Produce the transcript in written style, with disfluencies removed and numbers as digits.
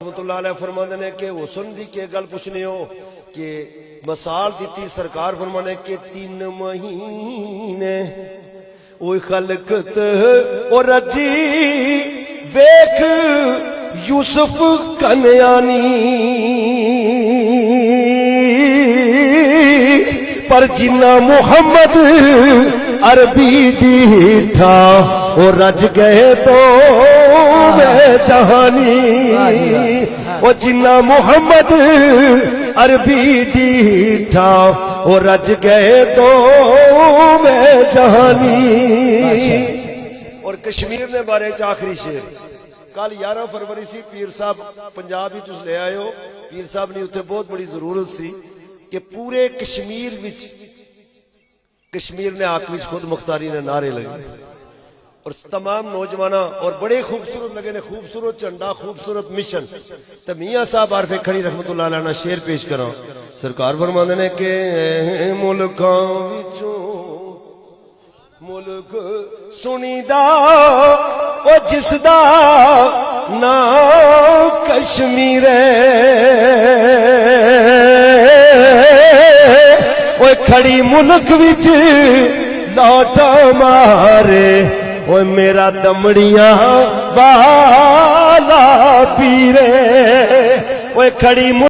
رحمت اللہ علیہ فرمانے نے کہ حسن دی کے گل پوچھنے ہو کہ مثال دیتی سرکار فرمانے کے 3 مہینے اوہ خلقت اور رجی بیک یوسف کنیانی پر جنہ محمد عربی ڈیٹھا اور رج گئے تو میں جہانی اور جنہ محمد عربی ڈیٹھا اور رج گئے تو میں جہانی۔ اور کشمیر نے بارے آخری شعر کل 11 فروری سی پیر صاحب پنجاب ہی تس لے آئے ہو، پیر صاحب نے اتنے بہت بڑی ضرورت سی کہ پورے کشمیر نے آکھ وچ خود مختاری نے نعرے لگے اور تمام نوجوانہ اور بڑے خوبصورت لگے نے، خوبصورت جھنڈا، خوبصورت مشن۔ تو میاں صاحب عارف کھڑی رحمت اللہ علیہ شعر پیش کرا، سرکار فرماندے نے کہ ملکاں وچوں ملک سنی دا او جس دا نام کشمیر اوے کھڑی ملک وچ لاٹا مارے اوے میرا دمڑیاں والا پیرے اوے کھڑی